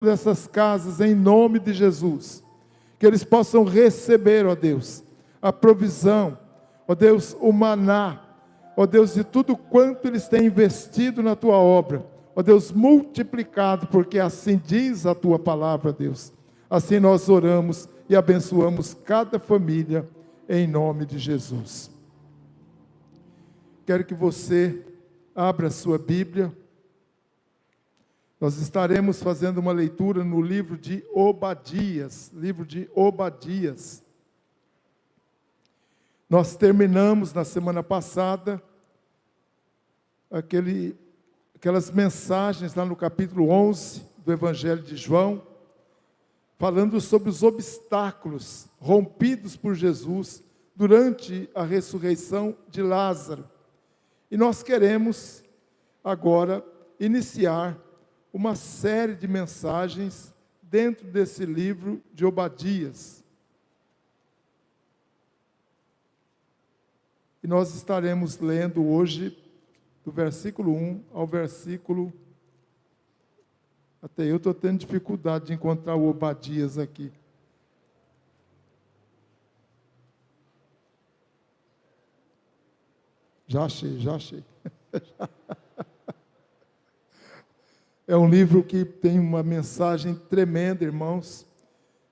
dessas casas em nome de Jesus. Que eles possam receber, ó Deus, a provisão, ó Deus, o maná, ó Deus, de tudo quanto eles têm investido na tua obra, ó Deus, multiplicado, porque assim diz a tua palavra, Deus. Assim nós oramos e abençoamos cada família em nome de Jesus. Quero que você abra a sua Bíblia. Nós estaremos fazendo uma leitura no livro de Obadias, Nós terminamos na semana passada aquelas mensagens lá no capítulo 11 do Evangelho de João, falando sobre os obstáculos rompidos por Jesus durante a ressurreição de Lázaro. E nós queremos agora iniciar uma série de mensagens dentro desse livro de Obadias. E nós estaremos lendo hoje do versículo 1 ao versículo... Até eu estou tendo dificuldade de encontrar o Obadias aqui. Já achei. É um livro que tem uma mensagem tremenda, irmãos,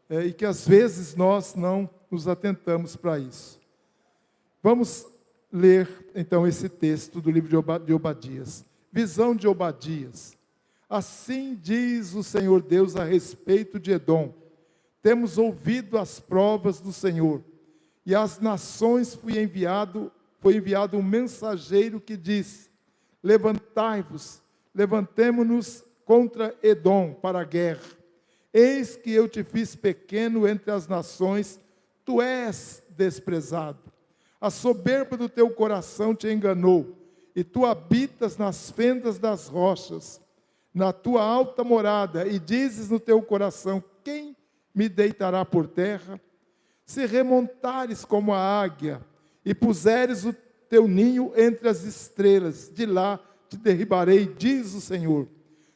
e que às vezes nós não nos atentamos para isso. Vamos ler, então, esse texto do livro de Obadias. Visão de Obadias. Assim diz o Senhor Deus a respeito de Edom: temos ouvido as provas do Senhor, e às nações foi enviado um mensageiro que diz: levantai-vos, levantemo-nos contra Edom para a guerra. Eis que eu te fiz pequeno entre as nações, tu és desprezado. A soberba do teu coração te enganou, e tu habitas nas fendas das rochas, na tua alta morada, e dizes no teu coração: quem me deitará por terra? Se remontares como a águia, e puseres o teu ninho entre as estrelas, de lá te derribarei, diz o Senhor.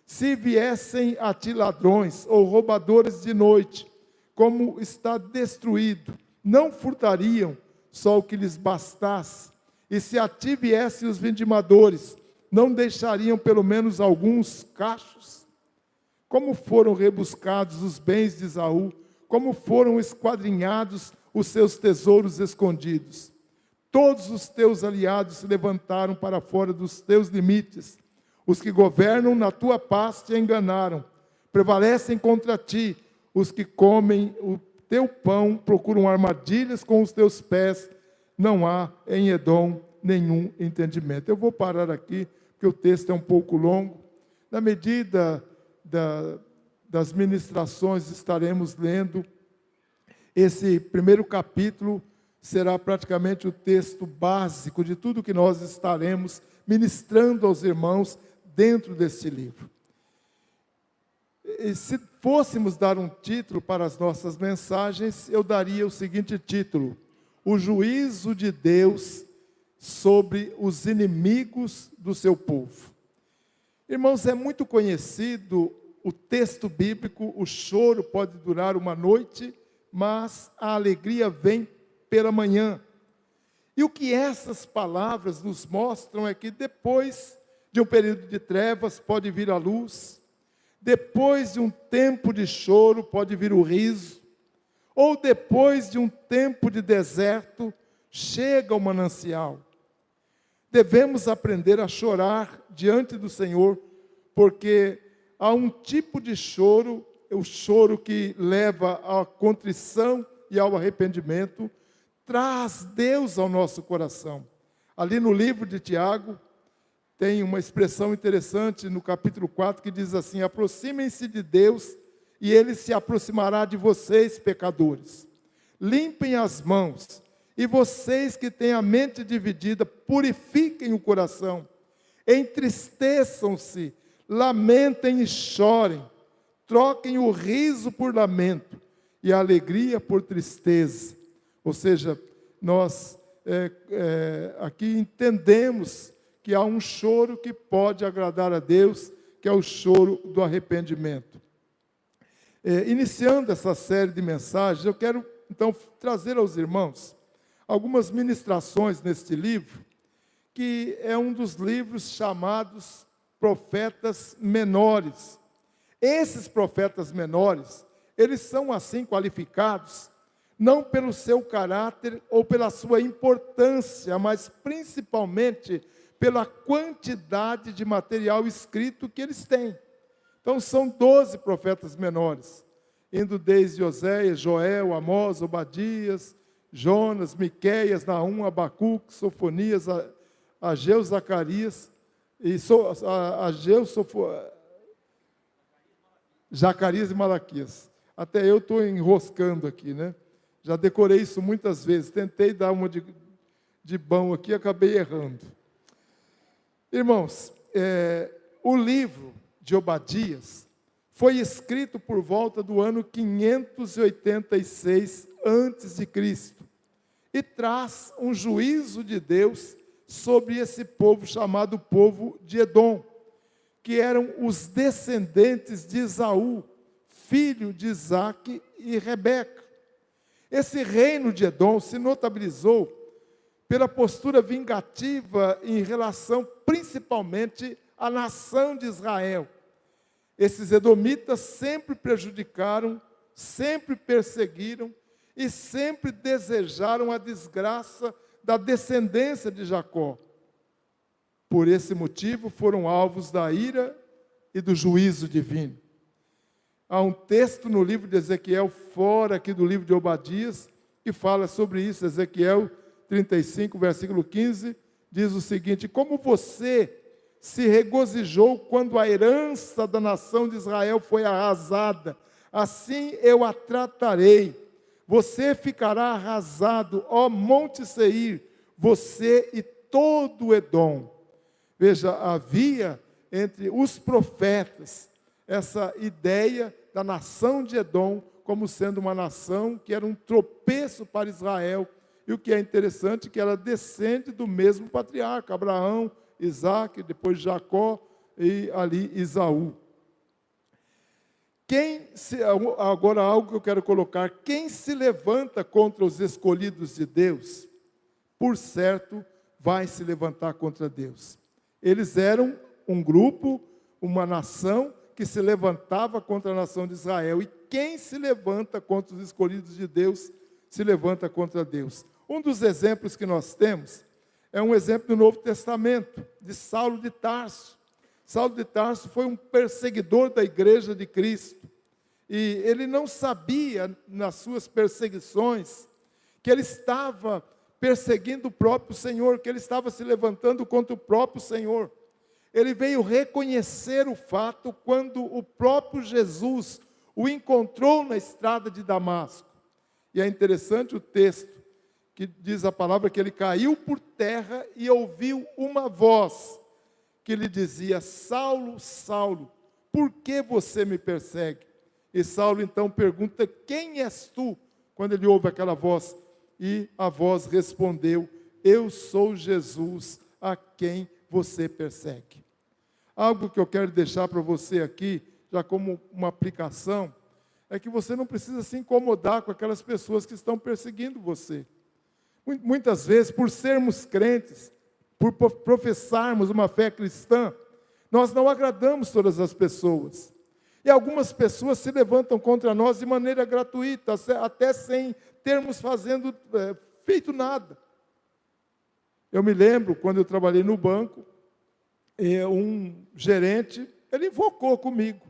Se viessem a ti ladrões ou roubadores de noite, como está destruído, não furtariam só o que lhes bastasse. E se a ti viessem os vindimadores, não deixariam pelo menos alguns cachos? Como foram rebuscados os bens de Esaú, como foram esquadrinhados os seus tesouros escondidos. Todos os teus aliados se levantaram para fora dos teus limites. Os que governam na tua paz te enganaram. Prevalecem contra ti. Os que comem o teu pão procuram armadilhas com os teus pés. Não há em Edom nenhum entendimento. Eu vou parar aqui, porque o texto é um pouco longo. Na medida das ministrações, estaremos lendo esse primeiro capítulo. Será praticamente o texto básico de tudo que nós estaremos ministrando aos irmãos dentro deste livro. E se fôssemos dar um título para as nossas mensagens, eu daria o seguinte título: o juízo de Deus sobre os inimigos do seu povo. Irmãos, é muito conhecido o texto bíblico: o choro pode durar uma noite, mas a alegria vem pela manhã. E o que essas palavras nos mostram é que depois de um período de trevas pode vir a luz, depois de um tempo de choro pode vir o riso, ou depois de um tempo de deserto chega o manancial. Devemos aprender a chorar diante do Senhor, porque há um tipo de choro, o choro que leva à contrição e ao arrependimento, traz Deus ao nosso coração. Ali no livro de Tiago, tem uma expressão interessante no capítulo 4, que diz assim: aproximem-se de Deus, e Ele se aproximará de vocês, pecadores. Limpem as mãos, e vocês que têm a mente dividida, purifiquem o coração. Entristeçam-se, lamentem e chorem. Troquem o riso por lamento, e a alegria por tristeza. Ou seja, nós aqui entendemos que há um choro que pode agradar a Deus, que é o choro do arrependimento. Iniciando essa série de mensagens, eu quero então trazer aos irmãos algumas ministrações neste livro, que é um dos livros chamados profetas menores. Esses profetas menores, eles são assim qualificados, não pelo seu caráter ou pela sua importância, mas principalmente pela quantidade de material escrito que eles têm. Então são 12 profetas menores, indo desde Oséias, Joel, Amós, Obadias, Jonas, Miqueias, Naum, Abacuque, Sofonias, Ageu, Zacarias, Zacarias e Malaquias. Até eu estou enroscando aqui, né? Já decorei isso muitas vezes, tentei dar uma de bom aqui, acabei errando. Irmãos, o livro de Obadias foi escrito por volta do ano 586 a.C. e traz um juízo de Deus sobre esse povo chamado povo de Edom, que eram os descendentes de Esaú, filho de Isaque e Rebeca. Esse reino de Edom se notabilizou pela postura vingativa em relação principalmente à nação de Israel. Esses edomitas sempre prejudicaram, sempre perseguiram e sempre desejaram a desgraça da descendência de Jacó. Por esse motivo, foram alvos da ira e do juízo divino. Há um texto no livro de Ezequiel, fora aqui do livro de Obadias, que fala sobre isso. Ezequiel 35, versículo 15, diz o seguinte: como você se regozijou quando a herança da nação de Israel foi arrasada, assim eu a tratarei. Você ficará arrasado, ó Monte Seir, você e todo o Edom. Veja, havia entre os profetas essa ideia da nação de Edom como sendo uma nação que era um tropeço para Israel. E o que é interessante é que ela descende do mesmo patriarca, Abraão, Isaque, depois Jacó e ali Esaú. Agora algo que eu quero colocar: quem se levanta contra os escolhidos de Deus, por certo, vai se levantar contra Deus. Eles eram um grupo, uma nação que se levantava contra a nação de Israel. E quem se levanta contra os escolhidos de Deus, se levanta contra Deus. Um dos exemplos que nós temos é um exemplo do Novo Testamento, de Saulo de Tarso. Saulo de Tarso foi um perseguidor da igreja de Cristo. E ele não sabia, nas suas perseguições, que ele estava perseguindo o próprio Senhor, que ele estava se levantando contra o próprio Senhor. Ele veio reconhecer o fato quando o próprio Jesus o encontrou na estrada de Damasco. E é interessante o texto, que diz a palavra que ele caiu por terra e ouviu uma voz que lhe dizia: Saulo, Saulo, por que você me persegue? E Saulo então pergunta: quem és tu? Quando ele ouve aquela voz, e a voz respondeu: eu sou Jesus, a quem você persegue. Algo que eu quero deixar para você aqui, já como uma aplicação, é que você não precisa se incomodar com aquelas pessoas que estão perseguindo você. Muitas vezes, por sermos crentes, por professarmos uma fé cristã, nós não agradamos todas as pessoas. E algumas pessoas se levantam contra nós de maneira gratuita, até sem termos feito nada. Eu me lembro, quando eu trabalhei no banco, um gerente, ele invocou comigo.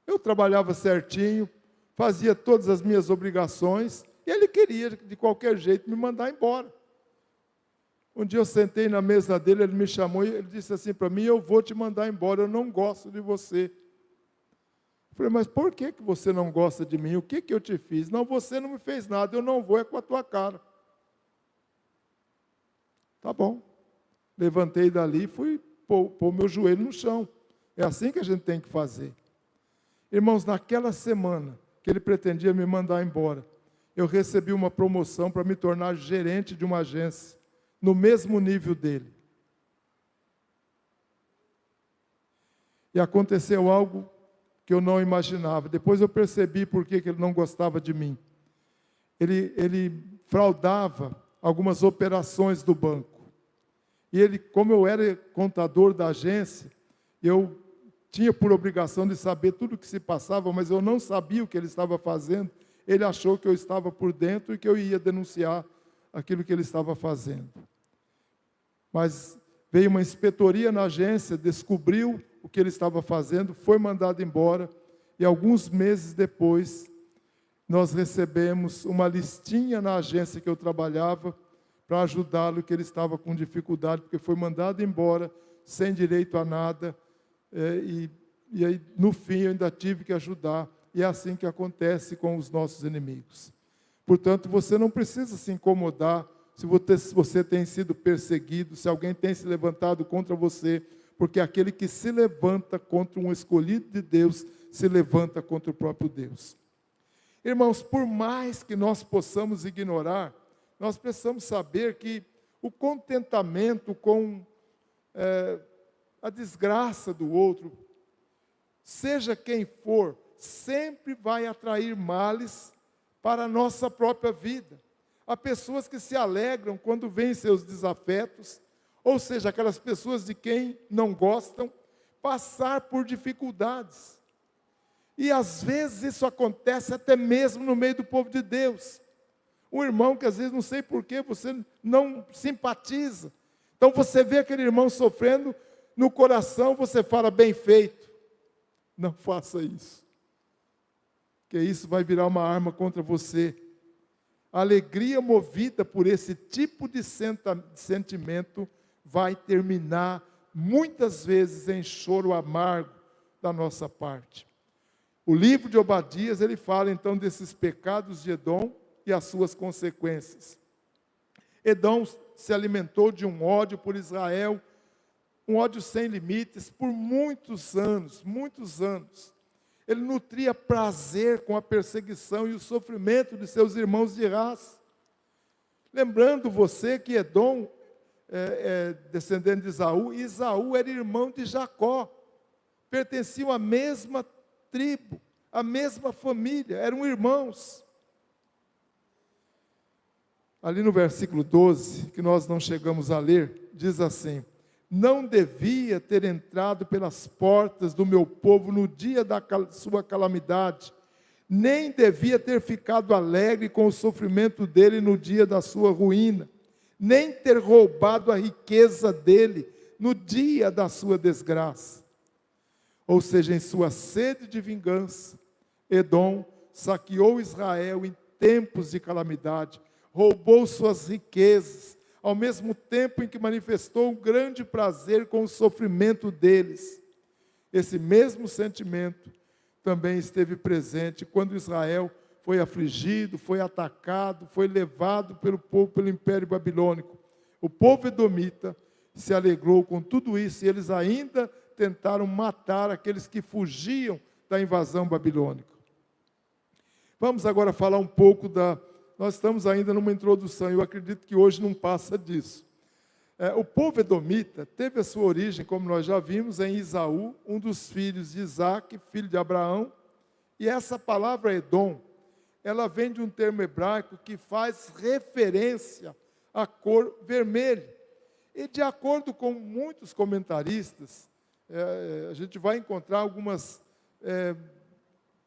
Eu trabalhava certinho, fazia todas as minhas obrigações, e ele queria, de qualquer jeito, me mandar embora. Um dia eu sentei na mesa dele, ele me chamou e ele disse assim para mim: eu vou te mandar embora, eu não gosto de você. Eu falei: mas por que você não gosta de mim? O que eu te fiz? Não, você não me fez nada, eu não vou, é com a tua cara. Tá bom. Levantei dali e fui pôr meu joelho no chão. É assim que a gente tem que fazer. Irmãos, naquela semana que ele pretendia me mandar embora, eu recebi uma promoção para me tornar gerente de uma agência, no mesmo nível dele. E aconteceu algo que eu não imaginava. Depois eu percebi por que ele não gostava de mim. Ele fraudava algumas operações do banco. E ele, como eu era contador da agência, eu tinha por obrigação de saber tudo o que se passava, mas eu não sabia o que ele estava fazendo. Ele achou que eu estava por dentro e que eu ia denunciar aquilo que ele estava fazendo. Mas veio uma inspetoria na agência, descobriu o que ele estava fazendo, foi mandado embora, e alguns meses depois, nós recebemos uma listinha na agência que eu trabalhava, para ajudá-lo, que ele estava com dificuldade, porque foi mandado embora, sem direito a nada, e aí, no fim, eu ainda tive que ajudar, e é assim que acontece com os nossos inimigos. Portanto, você não precisa se incomodar se você tem sido perseguido, se alguém tem se levantado contra você, porque aquele que se levanta contra um escolhido de Deus, se levanta contra o próprio Deus. Irmãos, por mais que nós possamos ignorar, nós precisamos saber que o contentamento com a desgraça do outro, seja quem for, sempre vai atrair males para a nossa própria vida. Há pessoas que se alegram quando veem seus desafetos, ou seja, aquelas pessoas de quem não gostam, passar por dificuldades. E às vezes isso acontece até mesmo no meio do povo de Deus. Um irmão que às vezes não sei porquê, você não simpatiza. Então você vê aquele irmão sofrendo, no coração você fala, bem feito. Não faça isso. Porque isso vai virar uma arma contra você. A alegria movida por esse tipo de sentimento vai terminar muitas vezes em choro amargo da nossa parte. O livro de Obadias, ele fala então desses pecados de Edom e as suas consequências. Edom se alimentou de um ódio por Israel, um ódio sem limites, por muitos anos, muitos anos. Ele nutria prazer com a perseguição e o sofrimento de seus irmãos de raça. Lembrando você que Edom é descendente de Esaú, e Esaú era irmão de Jacó. Pertenciam à mesma tribo, à mesma família, eram irmãos. Ali no versículo 12, que nós não chegamos a ler, diz assim: não devia ter entrado pelas portas do meu povo no dia da sua calamidade, nem devia ter ficado alegre com o sofrimento dele no dia da sua ruína, nem ter roubado a riqueza dele no dia da sua desgraça. Ou seja, em sua sede de vingança, Edom saqueou Israel em tempos de calamidade, roubou suas riquezas, ao mesmo tempo em que manifestou um grande prazer com o sofrimento deles. Esse mesmo sentimento também esteve presente quando Israel foi afligido, foi atacado, foi levado pelo povo, pelo Império Babilônico. O povo edomita se alegrou com tudo isso, e eles ainda tentaram matar aqueles que fugiam da invasão babilônica. Vamos agora falar um pouco nós estamos ainda numa introdução, eu acredito que hoje não passa disso. O povo edomita teve a sua origem, como nós já vimos, em Esaú, um dos filhos de Isaac, filho de Abraão. E essa palavra Edom, ela vem de um termo hebraico que faz referência à cor vermelha. E de acordo com muitos comentaristas, a gente vai encontrar algumas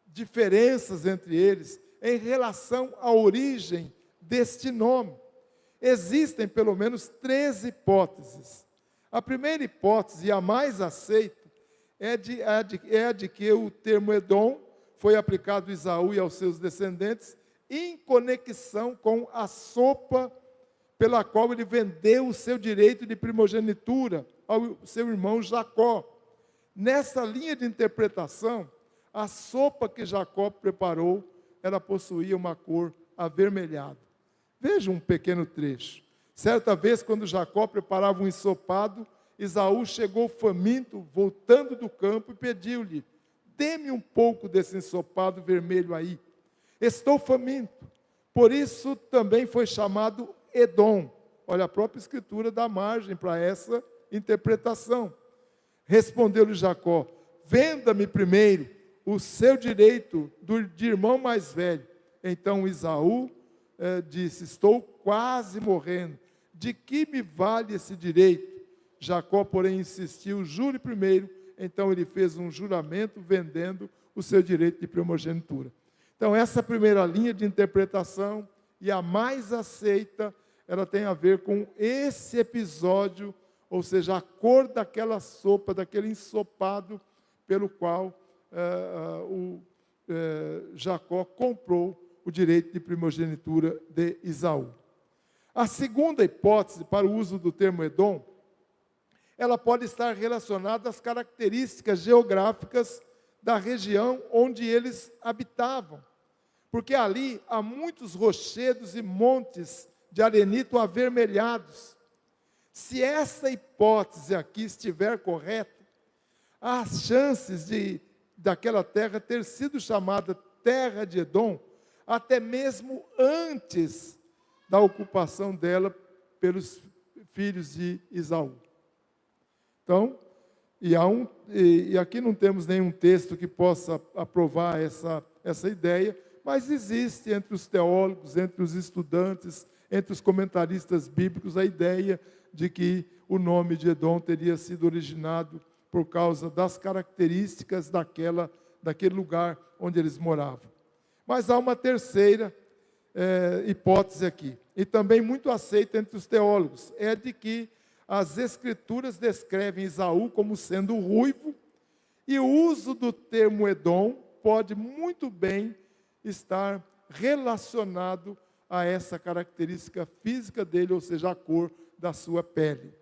diferenças entre eles, em relação à origem deste nome. Existem pelo menos 3 hipóteses. A primeira hipótese, e a mais aceita, é a de que o termo Edom foi aplicado a Esaú e aos seus descendentes em conexão com a sopa pela qual ele vendeu o seu direito de primogenitura ao seu irmão Jacó. Nessa linha de interpretação, a sopa que Jacó preparou, ela possuía uma cor avermelhada. Veja um pequeno trecho. Certa vez, quando Jacó preparava um ensopado, Esaú chegou faminto, voltando do campo, e pediu-lhe: dê-me um pouco desse ensopado vermelho aí. Estou faminto. Por isso também foi chamado Edom. Olha, a própria Escritura dá margem para essa interpretação. Respondeu-lhe Jacó: venda-me primeiro o seu direito de irmão mais velho. Então Esaú disse: estou quase morrendo, de que me vale esse direito? Jacó, porém, insistiu: jure primeiro. Então ele fez um juramento vendendo o seu direito de primogenitura. Então essa primeira linha de interpretação, e a mais aceita, ela tem a ver com esse episódio, ou seja, a cor daquela sopa, daquele ensopado pelo qual Jacó comprou o direito de primogenitura de Esaú. A segunda hipótese para o uso do termo Edom, ela pode estar relacionada às características geográficas da região onde eles habitavam, porque ali há muitos rochedos e montes de arenito avermelhados. Se essa hipótese aqui estiver correta, há chances daquela terra ter sido chamada terra de Edom, até mesmo antes da ocupação dela pelos filhos de Esaú. Então, e aqui não temos nenhum texto que possa aprovar essa ideia, mas existe entre os teólogos, entre os estudantes, entre os comentaristas bíblicos, a ideia de que o nome de Edom teria sido originado por causa das características daquele lugar onde eles moravam. Mas há uma terceira hipótese aqui, e também muito aceita entre os teólogos, é de que as Escrituras descrevem Esaú como sendo ruivo, e o uso do termo Edom pode muito bem estar relacionado a essa característica física dele, ou seja, a cor da sua pele.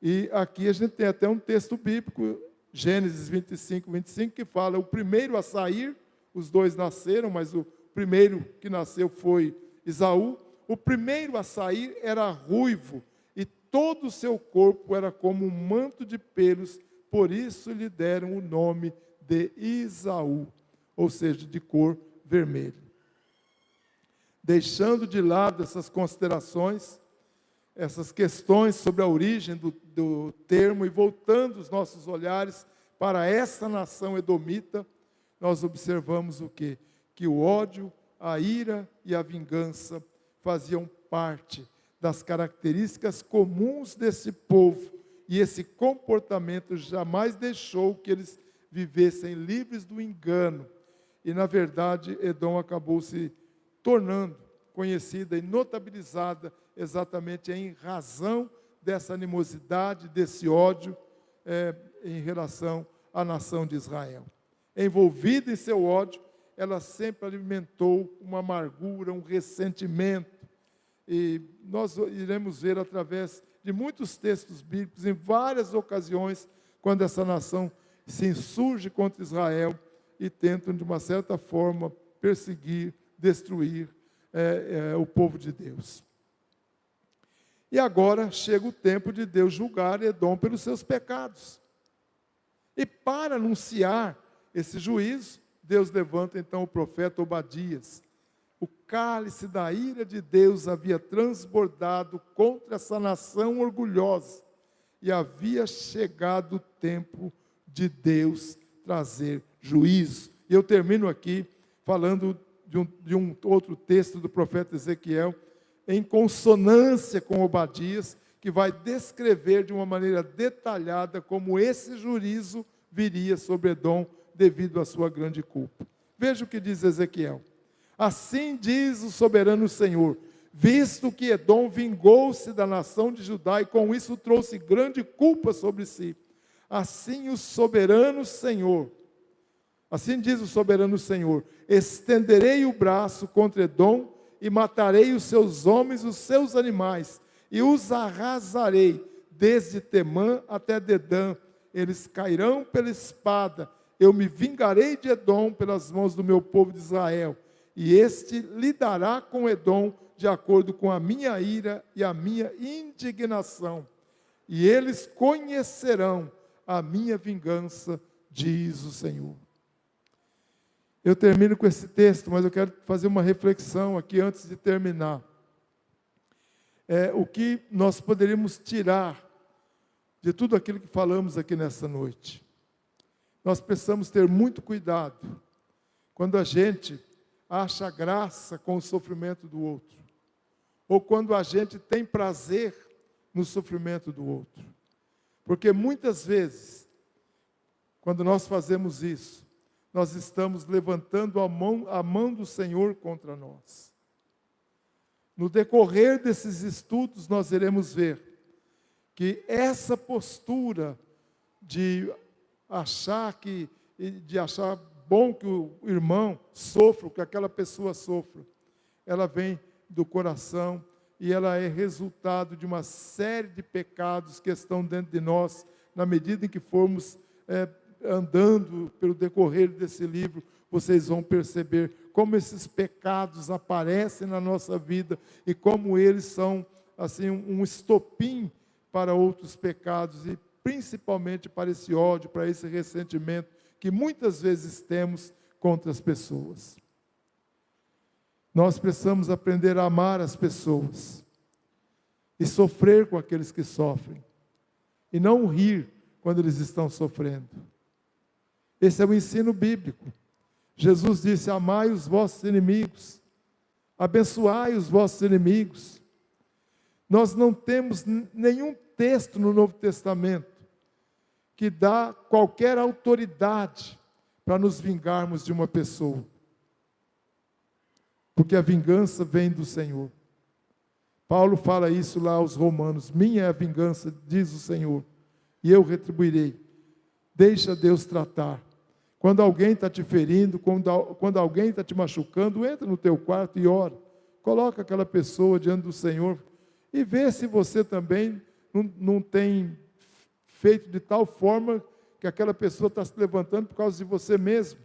E aqui a gente tem até um texto bíblico, Gênesis 25, 25, que fala: o primeiro a sair, os dois nasceram, mas o primeiro que nasceu foi Esaú. O primeiro a sair era ruivo, e todo o seu corpo era como um manto de pelos, por isso lhe deram o nome de Esaú, ou seja, de cor vermelha. Deixando de lado essas considerações, essas questões sobre a origem do termo, e voltando os nossos olhares para essa nação edomita, nós observamos o quê? Que o ódio, a ira e a vingança faziam parte das características comuns desse povo, e esse comportamento jamais deixou que eles vivessem livres do engano. E, na verdade, Edom acabou se tornando conhecida e notabilizada exatamente em razão dessa animosidade, desse ódio em relação à nação de Israel. Envolvida em seu ódio, ela sempre alimentou uma amargura, um ressentimento. E nós iremos ver através de muitos textos bíblicos, em várias ocasiões, quando essa nação se insurge contra Israel e tentam, de uma certa forma, perseguir, destruir o povo de Deus. E agora chega o tempo de Deus julgar Edom pelos seus pecados. E para anunciar esse juízo, Deus levanta então o profeta Obadias. O cálice da ira de Deus havia transbordado contra essa nação orgulhosa, e havia chegado o tempo de Deus trazer juízo. E eu termino aqui falando de um outro texto do profeta Ezequiel, em consonância com Obadias, que vai descrever de uma maneira detalhada como esse juízo viria sobre Edom devido à sua grande culpa. Veja o que diz Ezequiel. Assim diz o soberano Senhor: visto que Edom vingou-se da nação de Judá e com isso trouxe grande culpa sobre si, assim diz o soberano Senhor: estenderei o braço contra Edom e matarei os seus homens, os seus animais, e os arrasarei desde Temã até Dedã. Eles cairão pela espada. Eu me vingarei de Edom pelas mãos do meu povo de Israel, e este lidará com Edom de acordo com a minha ira e a minha indignação, e eles conhecerão a minha vingança, diz o Senhor. Eu termino com esse texto, mas eu quero fazer uma reflexão aqui antes de terminar. O que nós poderíamos tirar de tudo aquilo que falamos aqui nessa noite. nós precisamos ter muito cuidado quando a gente acha graça com o sofrimento do outro, ou quando a gente tem prazer no sofrimento do outro. Porque muitas vezes, quando nós fazemos isso, nós estamos levantando a mão do Senhor contra nós. No decorrer desses estudos, nós iremos ver que essa postura de achar bom que o irmão sofra, que aquela pessoa sofra, ela vem do coração e ela é resultado de uma série de pecados que estão dentro de nós, na medida em que formos andando pelo decorrer desse livro, vocês vão perceber como esses pecados aparecem na nossa vida e como eles são assim um estopim para outros pecados e principalmente para esse ódio, para esse ressentimento que muitas vezes temos contra as pessoas. Nós precisamos aprender a amar as pessoas e sofrer com aqueles que sofrem e não rir quando eles estão sofrendo. Esse é o ensino bíblico. Jesus disse: amai os vossos inimigos, abençoai os vossos inimigos. Nós não temos nenhum texto no Novo Testamento que dá qualquer autoridade para nos vingarmos de uma pessoa, porque a vingança vem do Senhor. Paulo fala isso lá aos Romanos: minha é a vingança, diz o Senhor, e eu retribuirei. Deixa Deus tratar. Quando alguém está te ferindo, quando alguém está te machucando, entra no teu quarto e ora. Coloca aquela pessoa diante do Senhor e vê se você também não tem feito de tal forma que aquela pessoa está se levantando por causa de você mesmo.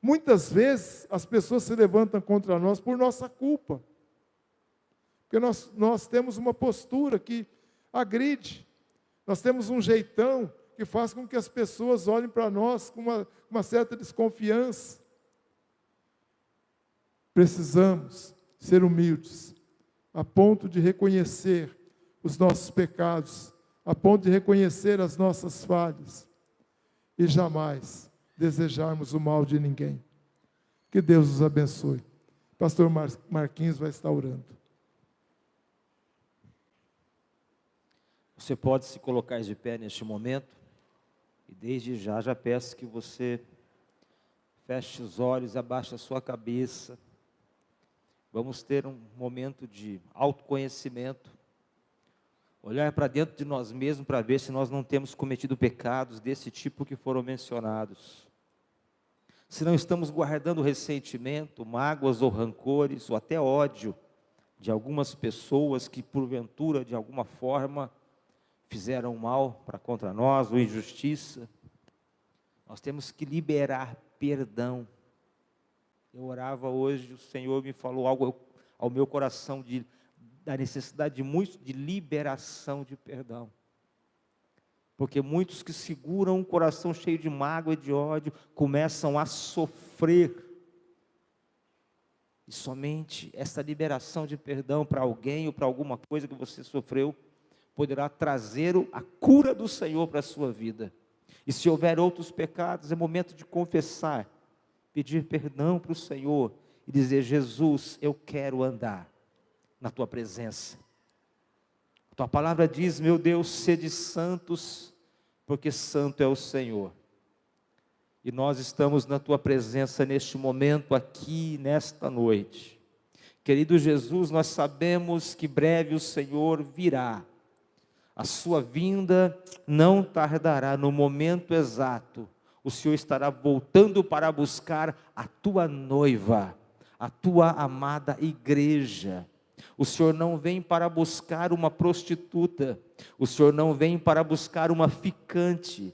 Muitas vezes as pessoas se levantam contra nós por nossa culpa, porque nós temos uma postura que agride, nós temos um jeitão que faz com que as pessoas olhem para nós com uma certa desconfiança. Precisamos ser humildes, a ponto de reconhecer os nossos pecados, a ponto de reconhecer as nossas falhas, e jamais desejarmos o mal de ninguém. Que Deus os abençoe. Pastor Marquinhos vai estar orando. Você pode se colocar de pé neste momento, e desde já peço que você feche os olhos, abaixe a sua cabeça. Vamos ter um momento de autoconhecimento, olhar para dentro de nós mesmos para ver se nós não temos cometido pecados desse tipo que foram mencionados. Se não estamos guardando ressentimento, mágoas ou rancores, ou até ódio de algumas pessoas que porventura, de alguma forma, fizeram mal para contra nós, ou injustiça. Nós temos que liberar perdão. Eu orava hoje, o Senhor me falou algo ao meu coração da necessidade de liberação de perdão. Porque muitos que seguram um coração cheio de mágoa e de ódio começam a sofrer. E somente essa liberação de perdão para alguém ou para alguma coisa que você sofreu poderá trazer a cura do Senhor para a sua vida. E se houver outros pecados, é momento de confessar, pedir perdão para o Senhor e dizer: Jesus, eu quero andar na tua presença. A tua palavra diz: meu Deus, sede santos, porque santo é o Senhor. E nós estamos na tua presença neste momento aqui, nesta noite. Querido Jesus, nós sabemos que breve o Senhor virá. A sua vinda não tardará. No momento exato, o Senhor estará voltando para buscar a tua noiva, a tua amada igreja. O Senhor não vem para buscar uma prostituta, o Senhor não vem para buscar uma ficante,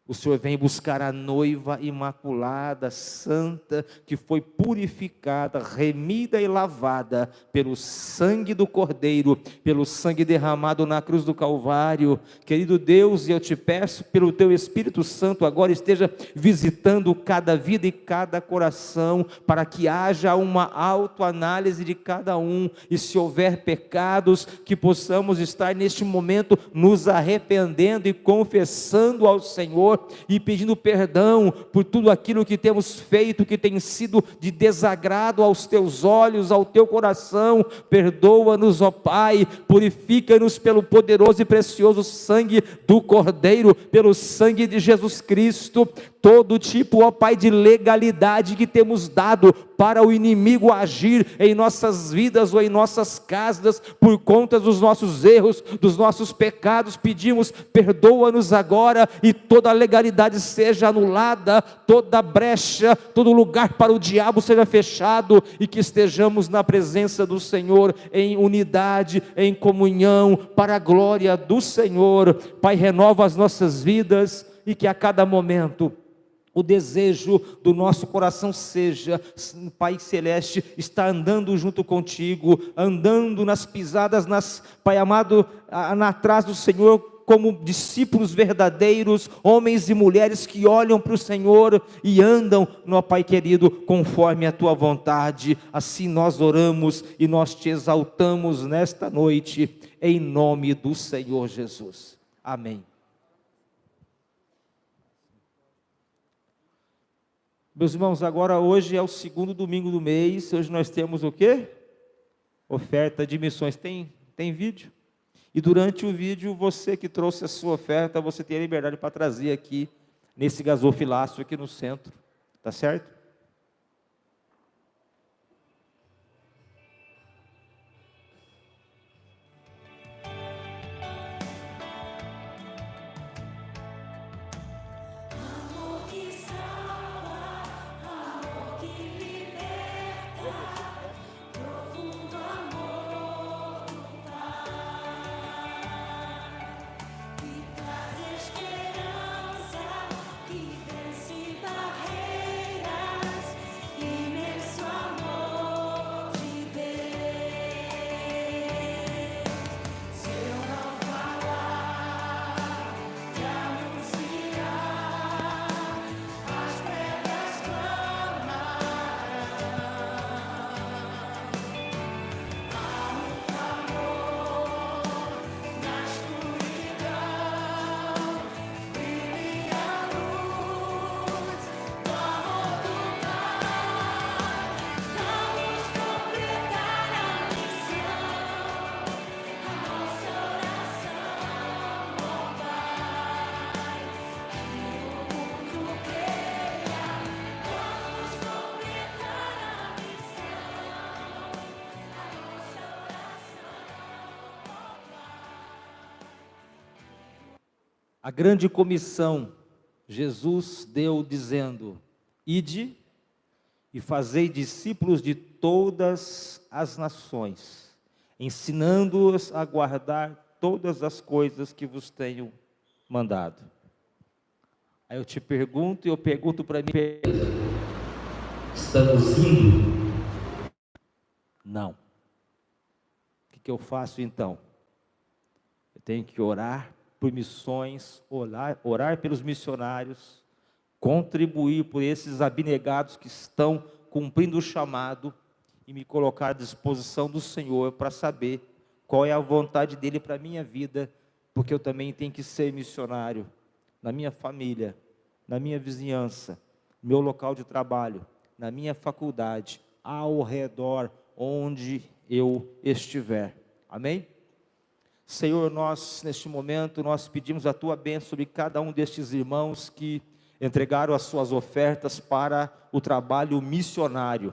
o Senhor vem buscar a noiva imaculada, santa, que foi purificada, remida e lavada pelo sangue do Cordeiro, pelo sangue derramado na cruz do Calvário. Querido Deus, eu te peço pelo teu Espírito Santo, agora esteja visitando cada vida e cada coração, para que haja uma autoanálise de cada um, e se houver pecados, que possamos estar neste momento nos arrependendo e confessando ao Senhor, e pedindo perdão por tudo aquilo que temos feito, que tem sido de desagrado aos teus olhos, ao teu coração. Perdoa-nos, ó Pai, purifica-nos pelo poderoso e precioso sangue do Cordeiro, pelo sangue de Jesus Cristo. Todo tipo, ó Pai, de legalidade que temos dado para o inimigo agir em nossas vidas ou em nossas casas, por conta dos nossos erros, dos nossos pecados, pedimos, perdoa-nos agora, e toda legalidade seja anulada, toda brecha, todo lugar para o diabo seja fechado, e que estejamos na presença do Senhor, em unidade, em comunhão, para a glória do Senhor. Pai, renova as nossas vidas, e que a cada momento o desejo do nosso coração seja, Pai Celeste, estar andando junto contigo, andando nas pisadas, Pai amado, atrás do Senhor, como discípulos verdadeiros, homens e mulheres que olham para o Senhor e andam, Pai querido, conforme a Tua vontade. Assim nós oramos e nós Te exaltamos nesta noite, em nome do Senhor Jesus. Amém. Meus irmãos, agora hoje é o segundo domingo do mês. Hoje nós temos o quê? Oferta de missões. Tem vídeo? E durante o vídeo, você que trouxe a sua oferta, você tem a liberdade para trazer aqui, nesse gasofilácio aqui no centro. Tá certo? A grande comissão, Jesus deu dizendo: ide e fazei discípulos de todas as nações, ensinando-os a guardar todas as coisas que vos tenho mandado. Aí eu te pergunto, e eu pergunto para mim: estamos indo? Não. O que eu faço então? Eu tenho que orar por missões, orar pelos missionários, contribuir por esses abnegados que estão cumprindo o chamado, e me colocar à disposição do Senhor para saber qual é a vontade dEle para a minha vida, porque eu também tenho que ser missionário na minha família, na minha vizinhança, no meu local de trabalho, na minha faculdade, ao redor onde eu estiver. Amém? Senhor, nós neste momento, nós pedimos a Tua bênção sobre cada um destes irmãos que entregaram as suas ofertas para o trabalho missionário.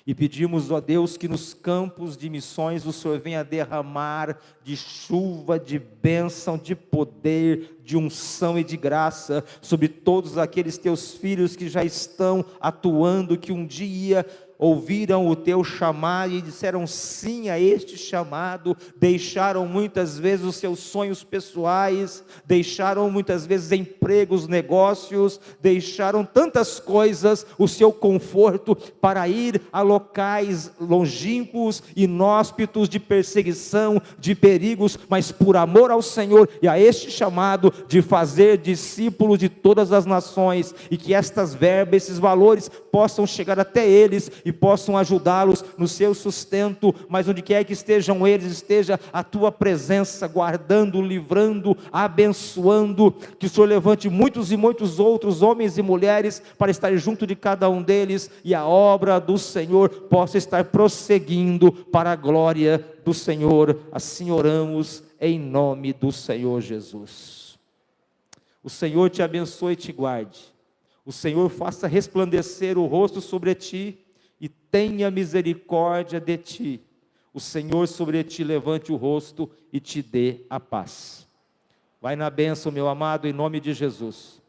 E pedimos, ó Deus, que nos campos de missões o Senhor venha derramar de chuva, de bênção, de poder, de unção e de graça sobre todos aqueles Teus filhos que já estão atuando, que um dia ouviram o Teu chamado e disseram sim a este chamado, deixaram muitas vezes os seus sonhos pessoais, deixaram muitas vezes empregos, negócios, deixaram tantas coisas, o seu conforto, para ir a locais longínquos, inóspitos, de perseguição, de perigos, mas por amor ao Senhor e a este chamado de fazer discípulos de todas as nações, e que estas verbas, esses valores possam chegar até eles e possam ajudá-los no seu sustento, mas onde quer que estejam eles, esteja a tua presença, guardando, livrando, abençoando, que o Senhor levante muitos e muitos outros homens e mulheres para estar junto de cada um deles, e a obra do Senhor possa estar prosseguindo para a glória do Senhor. Assim oramos em nome do Senhor Jesus. O Senhor te abençoe e te guarde. O Senhor faça resplandecer o rosto sobre ti e tenha misericórdia de ti. O Senhor sobre ti levante o rosto e te dê a paz. Vai na bênção, meu amado, em nome de Jesus.